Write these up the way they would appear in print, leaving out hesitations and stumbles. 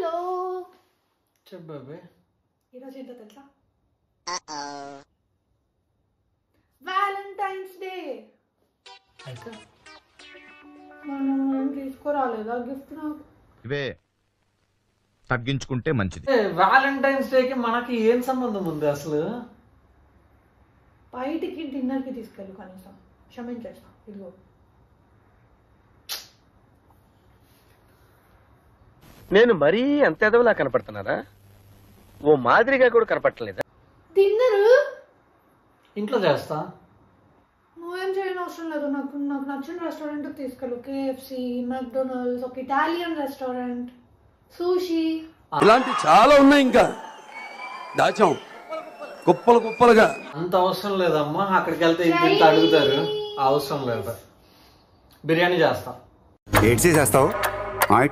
Hello చెప్పు బాబే. ఈరోజు ఏంటో తెలుసా? Valentine's day. అయితే మనం తీసుకురాలేదా గిఫ్ట్? నాకు ఇవే తగ్గించుకుంటే మంచిది. వ్యాలంటైన్స్ డేకి మనకి ఏం సంబంధం ఉంది అసలు? బయటికి డిన్నర్కి తీసుకెళ్ళు కనీసం, క్షమించేస్తా. ఇదిగో నేను మరీ అంత ఎదవలా కనపడుతున్నారా? ఓ మాదిరిగా కూడా కనపడలేదా? డిన్నర్ ఇంట్లో చేస్తా. నువ్వేం చేయని అవసరం లేదు. నాకు నాకు నచ్చిన రెస్టారెంట్ తీసుకెళ్ళు. KFC, మెక్డొనాల్డ్స్, ఒక ఇటాలియన్ రెస్టారెంట్, సూషీ. ఇలాంటి చాలా ఉన్నాయి, ఇంకా దాచాం కుప్పలు కుప్పలుగా. అంత అవసరం లేదమ్మా. అక్కడికి వెళ్తే ఇంత అడుగుతారు. అవసరం లేదు. బిర్యానీ చేస్తా. ఏడ్ చేసేస్తావు?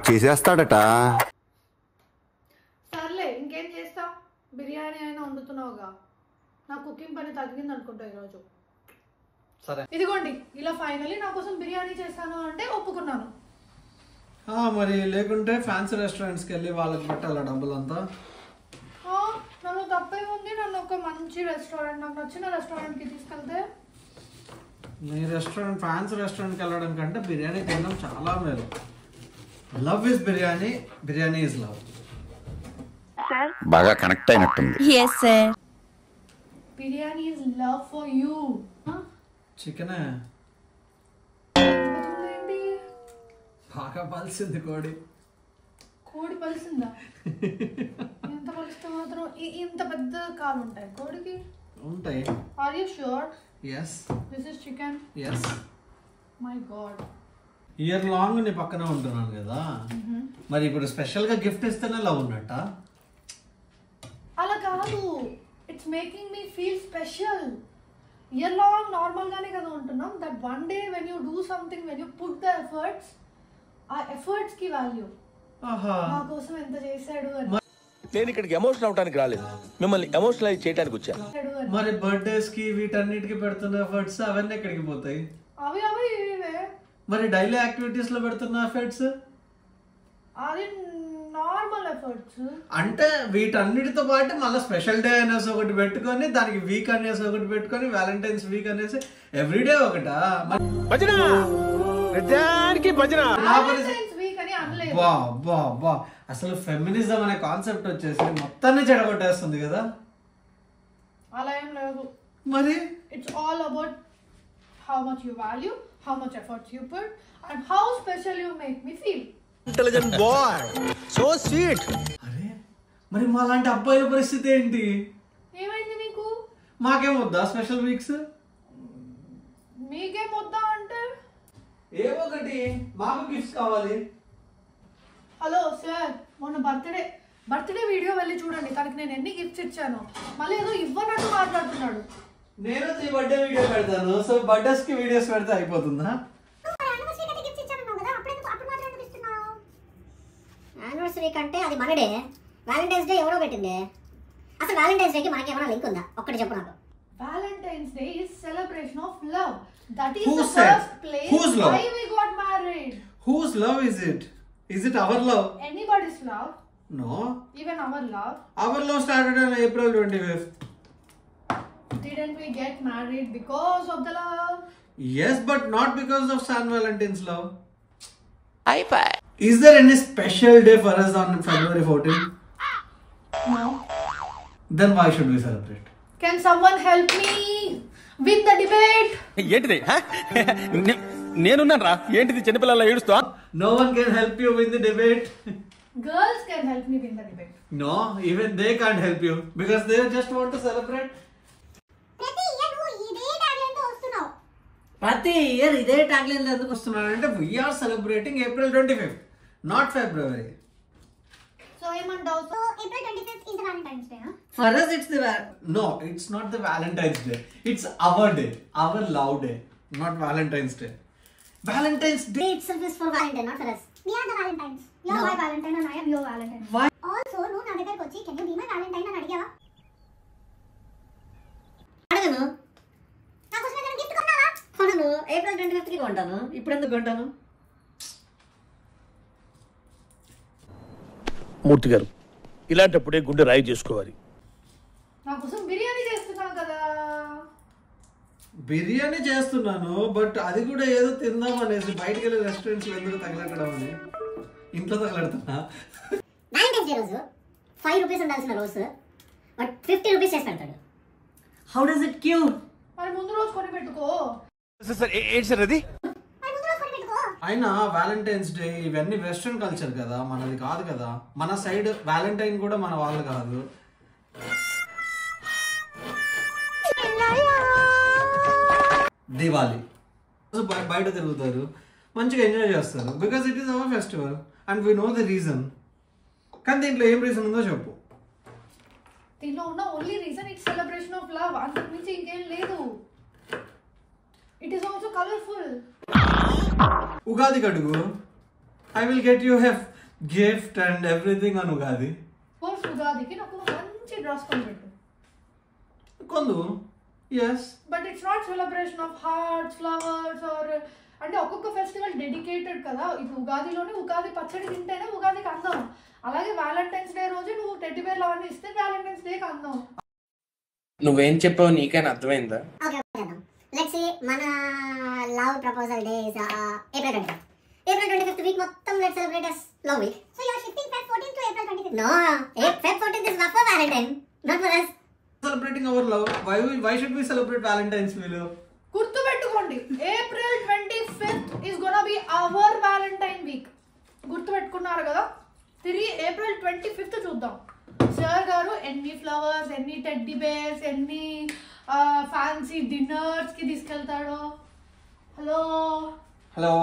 చేసేస్తాడట. సర్లే, ఇంకేం చేస్తావు? బిర్యానీ అయినా వండుతున్నావుగా. నా కుకింగ్ పని తగ్గింది అనుకుంటా ఈరోజు. సరే, ఇదిగోండి, ఇలా ఫైనలీ నా కోసం బిర్యానీ చేస్తాను అంటే ఒప్పుకున్నాను. మరి లేకుంటే ఫ్యాన్సీ రెస్టారెంట్స్కి వెళ్ళి వాళ్ళకి పెట్టాలా డబ్బులంతా? నన్ను తప్పే ఉంది. నన్ను ఒక మంచి రెస్టారెంట్, నాకు నచ్చిన రెస్టారెంట్కి తీసుకెళ్తే. మీ రెస్టారెంట్ ఫ్యాన్సీ రెస్టారెంట్కి వెళ్ళడం కంటే బిర్యానీ తినడం చాలా మేలు. Love is biryani, biryani is love. బాగా కనెక్ట్ అయినట్టుంది. yes sir. Biryani is love for you. చికెనే ఏంటి? బాగా పలిసింది కోడి. కోడి పలిసిందా? ఎంత పలిస్తే మాత్రం ఇంత పెద్ద కాలు ఉంటాయి కోడికి? ఉంటాయి. Are you sure yes this is chicken? Yes. My God, year long నీ పక్కనే ఉంటున్నాను కదా, మరి ఇప్పుడు స్పెషల్గా గిఫ్ట్ ఇస్తేనే లవ్ ఉన్నట్ట? అలా కాదు. It's making me feel special. Year long normal గానే కదా ఉంటున్నాం. That one day when you do something, when you put the efforts, ఆ ఎఫర్ట్స్ కి వాల్యూ. నా కోసం ఎంత చేశాడు అని. నేను ఇక్కడికి ఎమోషనల్ అవడానికి రాలేదు, మిమ్మల్ని ఎమోషనలైజ్ చేయడానికి వచ్చాను. మరి బర్త్డేస్ కి వీటన్నిటికి పెడుతున్న ఎఫర్ట్స్ అవన్నీ ఎక్కడికి పోతాయి? అవి అవి ఇవే. మరి డైలీ యాక్టివిటీస్ లో పెడుతున్న ఎఫర్ట్స్? అది నార్మల్ ఎఫర్ట్స్. అంటే వీటన్నిటితో పాటు మళ్ళీ స్పెషల్ డే అనేసి ఒకటి పెట్టుకొని, దానికి వీక్ అనేసి ఒకటి పెట్టుకొని, వ్యాలంటైన్స్ వీక్ అనేసి ఎవ్రీడే ఒకటా? వీక్ అని అనలేదు. బా బా బా, అసలు ఫెమినిజం అనే కాన్సెప్ట్ వచ్చేసి మొత్తాన్ని చెడగొట్టేస్తుంది కదా. అలా ఏం లేదు. మరి it's all about how much you value, how much efforts you put, and how special you make me feel. Intelligent boy, so sweet. అరే, మరి మాలాంటి అబ్బాయిల పరిస్థితి ఏంటి? ఏమైంది మీకు? మాకేమొద్దా స్పెషల్ వీక్స్? మీకేం వద్దా అంటే? ఏవో ఒకటి, మాకు గిఫ్ట్స్ కావాలి. హలో సార్, మొన్న బర్త్డే వీడియో వెళ్ళి చూడండి. తనకి నేను ఎన్ని గిఫ్ట్స్ ఇచ్చాను. మళ్ళీ ఏదో ఇవ్వనట్టు మాట్లాడుతున్నాడు. నేను నీ బర్త్డే వీడియో పెడతాను, సో బర్త్డేస్ కి వీడియోస్ పెడితే అయిపోతుందా? యానివర్సరీ కంటే అది మనడే. వ్యాలంటైన్స్ డే ఎవరో పెట్టింది. అసలు వ్యాలంటైన్స్ డే కి మనకి ఏమైనా లింక్ ఉందా? ఒక్కటి చెప్పు నాకు. Valentine's Day is celebration of love. That is Who the said? first place Whose love? why we got married. Whose love is it? Is it our love? Anybody's love. No. Even our love. Our love started on April 25th. Didn't we get married because of the love? Yes, but not because of San Valentine's love. Is there any special day for us on February 14th? No. Then why should we celebrate? Can someone help me win the debate? ఏంటిది? నేనున్నాను రా. ఏంటిది చిన్నపిల్లల ఏడుస్తా? No one can help you win the debate. Girls can help me win the debate. No, even they can't help you because they just want to celebrate. ప్రతి year ఇదే tagline ఎందుకు వస్తున్నారంటే we are celebrating April 25th, not February. So ఏమంటావు? So April 25th is the Valentine's Day, huh? For us it's the No, it's not the Valentine's Day. It's our day, our love day, not Valentine's Day. Valentine's Day Day itself is for Valentine, not for us. We are the Valentines. You are my Valentine and I am your Valentine. Why? Also, నువ్వు నా దగ్గరికి వచ్చి can you be my Valentine అని అడిగావా? అడగను. నా కోసం ఏదైనా గిఫ్ట్ కొన్నావా? కొనను. April 25th కి కొంటాను. ఇప్పుడు ఎందుకు కొంటాను? మూర్తి గారు ఇలాంటప్పుడే గుండె రాయి చేసుకోవాలి. నా కోసం బిర్యానీ చేస్తున్నావు కదా. బిర్యానీ చేస్తున్నాను, బట్ అది కూడా ఏదో తిందాం అనేసి బయటకు వెళ్ళి రెస్టారెంట్స్లో ఎందుకు తగలట్టడం అని ఇంట్లో తగలడుతున్నా. వ్యాలంటైన్స్ డే రోజు 5 రూపీస్ ఉండాల్సిన రోజు బట్ 50 రూపీస్ చేసి పెడతాడు. How does it cute? మరి ముందు రోజు కొని పెట్టుకో. ఏంటి సార్ అది? అయినా వ్యాలంటైన్స్ డే ఇవన్నీ వెస్ట్రన్ కల్చర్ కదా, మనది కాదు కదా. మన సైడ్ వ్యాలంటైన్ కూడా మన వాళ్ళు కాదు. దివాళీ బయట తిరుగుతారు, మంచిగా ఎంజాయ్ చేస్తారు, because it is our festival and we know the reason. కానీ దీంట్లో ఏం రీజన్ ఉందో చెప్పు. దీనిలో ఉన్న only reason it's celebration of love, అంతకు మించి ఇంకేం లేదు. It is also colourful. Ugadi కడుగు, I will get you have gift and everything on Ugadi. Course ఉగాదికి నాకు మంచి డ్రెస్ కొని పెట్టు. కొందు, yes. But it's not celebration of hearts, flowers or అంటే ఒక్కొక్క ఫెస్టివల్ డెడికేటెడ్ కదా. ఇప్పుడు ఉగాదిలోనే ఉగాది పచ్చడి తింటేనే ఉగాదికి అందం. అలాగే వ్యాలంటైన్స్ డే రోజు నువ్వు టెడ్డీ బేర్లు అవన్నీ ఇస్తే వ్యాలంటైన్స్ డేకి అందం. నువ్వేం చెప్పావు నీకైనా అర్థమైందా? ఓకే చేద్దాం. లెట్స్ సే మన love proposal day is April 25th. April 25th week మొత్తం let's celebrate as love week. So you are shifting Feb 14th to April 25th. No, Feb 14th is not for Valentine, not for us. Celebrating our love. Why should we celebrate Valentine's Day? గుర్తు పెట్టుకోండి, April 25th is gonna be our Valentine week. గుర్తు పెట్టుకున్నారు కదా. తిరిగి April 25th చూద్దాం. Sir గారు ఎన్ని flowers, ఎన్ని టెడ్డీ బేర్స్, ఎన్ని ఫ్యాన్సీ డిన్నర్స్ కి తీసుకెళ్తాడో. Hello hello,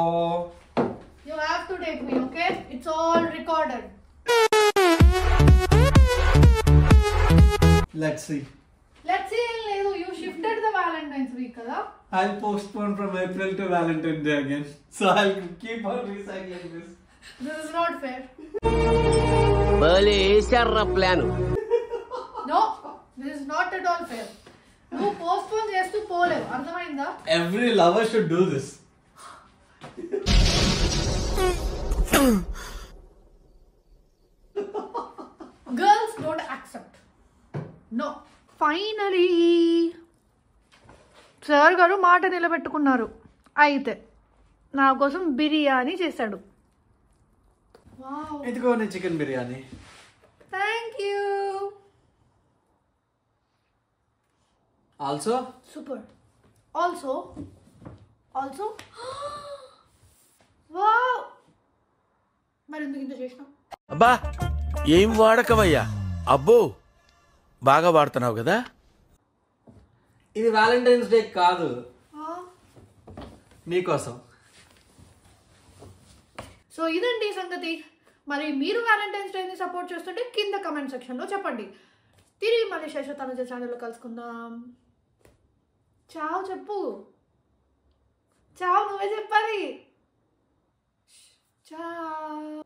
you have to take me, okay? It's all recorded. let's see. ఏం లేదు, you shifted the Valentine's week కదా. I'll postpone from April to Valentine's Day again. So I'll keep on recycling this. This is not fair. No, this is not at all fair. నువ్వు postpone చేస్తూ పోలేవు, అర్థమైందా? Every lover should do this. Girls don't accept. No. Finally sir గారు మాట నిలబెట్టుకున్నారు. అయితే నా కోసం బిర్యానీ చేశాడు. ఇదిగో నీ chicken biryani. Thank you. Also super. Also wow. మరి ఎందుకు ఇంత చేసినావు? అబ్బా ఏం వాడకవయ్యా, అబ్బో బాగా వాడుతున్నావు కదా. ఇది వ్యాలంటైన్స్ డే కాదు, నీకోసం. సో ఇదండి సంగతి. మరి మీరు వ్యాలంటైన్స్ డేని సపోర్ట్ చేస్తుంటే కింద కమెంట్ సెక్షన్లో చెప్పండి. తిరిగి మళ్ళీ శేష తనుజ ఛానల్లో కలుసుకుందాం. చావు చెప్పు. చావు నువ్వే చెప్పాలి. చావు.